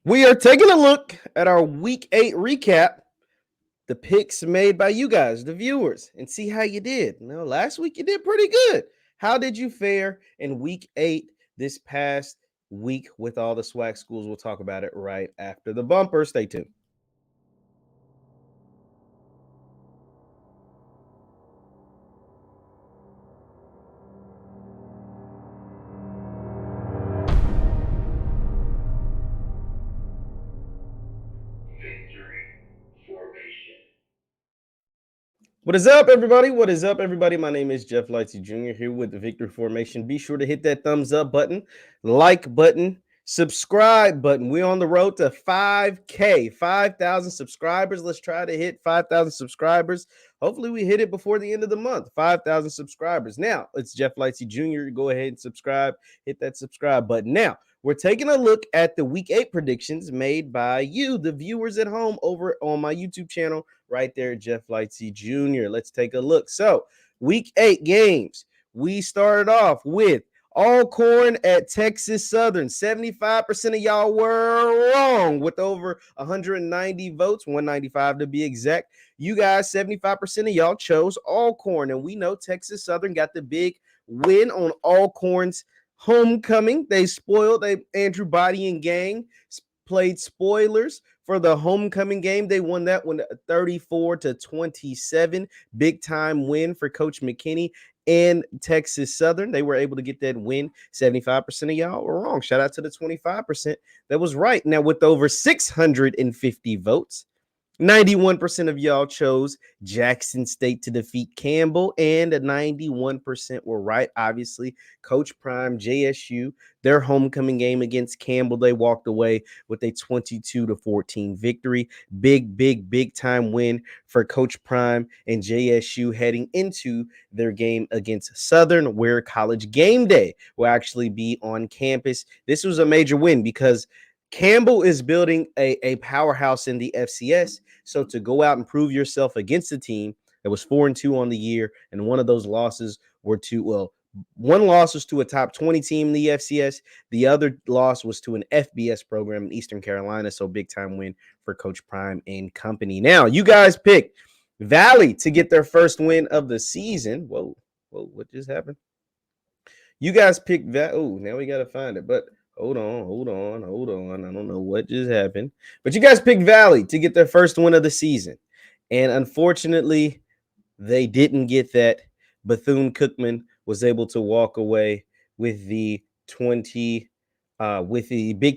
We are taking a look at our Week 8 recap, the picks made by you guys, the viewers, and see how you did. Now, last week you did pretty good. How did you fare in Week 8 this past week with all the SWAC schools? We'll talk about it right after the bumper. Stay tuned. What is up, everybody? What is up, everybody? My name is Jeff Lightsy Jr. here with the Victory Formation. Be sure to hit that thumbs up button, like button, subscribe button. We're on the road to 5K, 5,000 subscribers. Let's try to hit 5,000 subscribers. Hopefully, we hit it before the end of the month. 5,000 subscribers. Now, it's Jeff Lightsy Jr. Go ahead and subscribe. Hit that subscribe button. Now, we're taking a look at the Week 8 predictions made by you, the viewers at home, over on my YouTube channel right there, Jeff Lightsy Jr. Let's take a look. So, Week 8 games. We started off with Alcorn at Texas Southern. 75% of y'all were wrong with over 190 votes, 195 to be exact. You guys, 75% of y'all chose Alcorn, and we know Texas Southern got the big win on Alcorn's homecoming. They spoiled. Andrew Body and gang played spoilers for the homecoming game. They won that one 34-27. Big time win for Coach McKinney and Texas Southern. They were able to get that win. 75% of y'all were wrong. Shout out to the 25% that was right. Now, with over 650 votes, 91% of y'all chose Jackson State to defeat Campbell, and 91% were right. Obviously, Coach Prime, JSU, their homecoming game against Campbell, they walked away with a 22-14 victory. Big time win for Coach Prime and JSU heading into their game against Southern, where College Game Day will actually be on campus. This was a major win because Campbell is building a powerhouse in the FCS. So to go out and prove yourself against a team that was 4-2 on the year, and one of those losses were one loss was to a top 20 team in the FCS. The other loss was to an FBS program in Eastern Carolina. So big time win for Coach Prime and company. Now, you guys picked Valley to get their first win of the season. Whoa, what just happened? You guys picked that. Oh, now we got to find it. But Hold on. I don't know what just happened. But you guys picked Valley to get their first win of the season. And unfortunately, they didn't get that. Bethune-Cookman was able to walk away with the big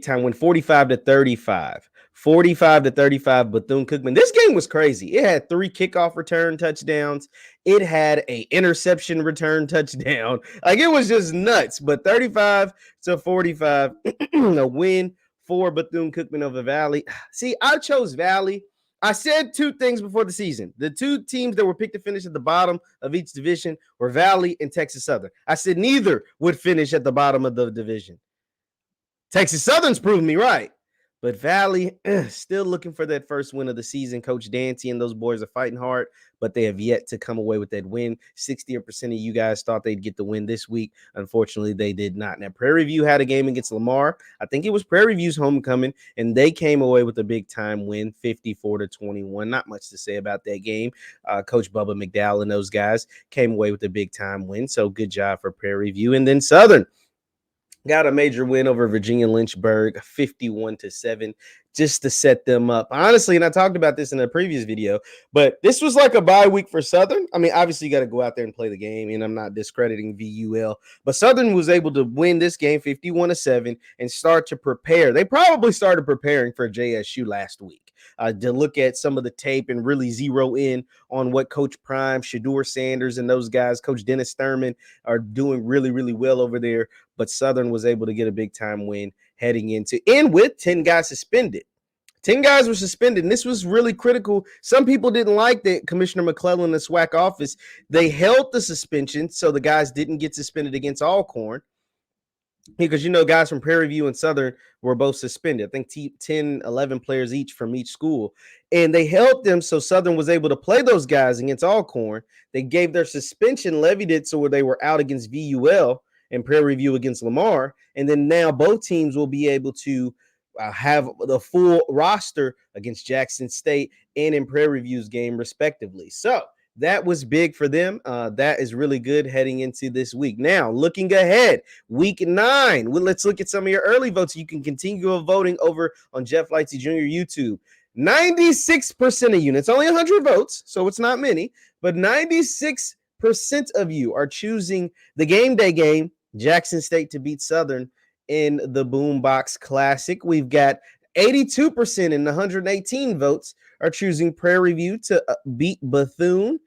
time win, 45-35. 45-35, Bethune-Cookman. This game was crazy. It had 3 kickoff return touchdowns. It had a interception return touchdown. Like, it was just nuts. But 35-45, a win for Bethune-Cookman over Valley. See, I chose Valley. I said 2 things before the season. The 2 teams that were picked to finish at the bottom of each division were Valley and Texas Southern. I said neither would finish at the bottom of the division. Texas Southern's proved me right. But Valley, still looking for that first win of the season. Coach Dancy and those boys are fighting hard, but they have yet to come away with that win. 60% of you guys thought they'd get the win this week. Unfortunately, they did not. Now, Prairie View had a game against Lamar. I think it was Prairie View's homecoming, and they came away with a big-time win, 54-21. Not much to say about that game. Coach Bubba McDowell and those guys came away with a big-time win, so good job for Prairie View. And then Southern got a major win over Virginia Lynchburg, 51-7, just to set them up. Honestly, and I talked about this in a previous video, but this was like a bye week for Southern. I mean, obviously, you got to go out there and play the game, and I'm not discrediting VUL, but Southern was able to win this game 51-7 and start to prepare. They probably started preparing for JSU last week. To look at some of the tape and really zero in on what Coach Prime, Shador Sanders, and those guys, Coach Dennis Thurman, are doing really well over there. But Southern was able to get a big-time win heading into and with 10 guys suspended. 10 guys were suspended, and this was really critical. Some people didn't like that Commissioner McClellan in the SWAC office. They held the suspension so the guys didn't get suspended against Alcorn. Because, guys from Prairie View and Southern were both suspended. I think 10, 11 players each from each school. And they held them so Southern was able to play those guys against Alcorn. They gave their suspension, levied it so they were out against VUL and Prairie View against Lamar. And then now both teams will be able to have the full roster against Jackson State and in Prairie View's game, respectively. So that was big for them. That is really good heading into this week. Now, looking ahead, week 9. Well, let's look at some of your early votes. You can continue voting over on Jeff Lightsy Jr. YouTube. 96% of you, and it's only 100 votes, so it's not many, but 96% of you are choosing the game day game, Jackson State to beat Southern in the Boombox Classic. We've got 82% in the 118 votes are choosing Prairie View to beat Bethune.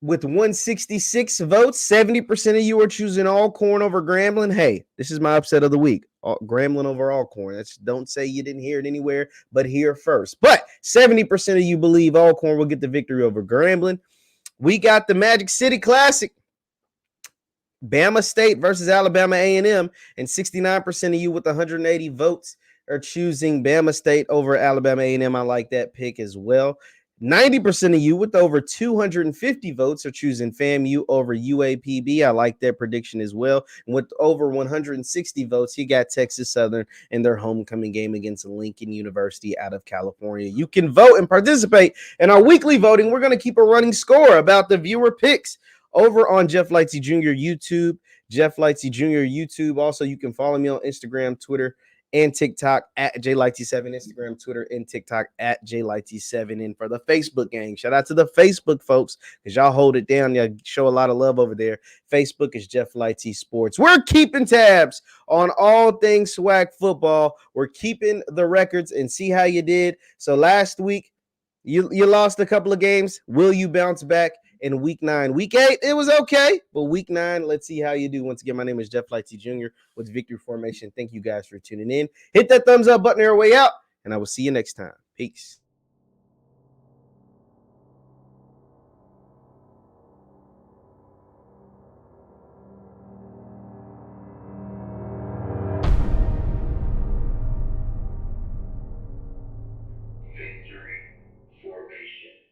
With 166 votes, 70% of you are choosing Alcorn over Grambling. Hey, this is my upset of the week. Grambling over Alcorn. Don't say you didn't hear it anywhere, but here first. But 70% of you believe Alcorn will get the victory over Grambling. We got the Magic City Classic. Bama State versus Alabama A&M, and 69% of you with 180 votes are choosing Bama State over Alabama A&M. I like that pick as well. 90% of you with over 250 votes are choosing FAMU over UAPB. I like that prediction as well. And with over 160 votes, you got Texas Southern in their homecoming game against Lincoln University out of California. You can vote and participate in our weekly voting. We're going to keep a running score about the viewer picks over on Jeff Lightsy Jr. YouTube, Jeff Lightsy Jr. YouTube. Also, you can follow me on Instagram, Twitter, and TikTok at JLightsy7, Instagram, Twitter, and TikTok at JLightsy7. And for the Facebook gang, shout out to the Facebook folks, because y'all hold it down. Y'all show a lot of love over there. Facebook is Jeff Lightsy Sports. We're keeping tabs on all things SWAC football. We're keeping the records and see how you did. So last week, you lost a couple of games. Will you bounce back in week 9? Week 8, it was okay. But week 9, let's see how you do. Once again, my name is Jeff Lightsy Jr. with Victory Formation. Thank you guys for tuning in. Hit that thumbs up button on your way out, and I will see you next time. Peace.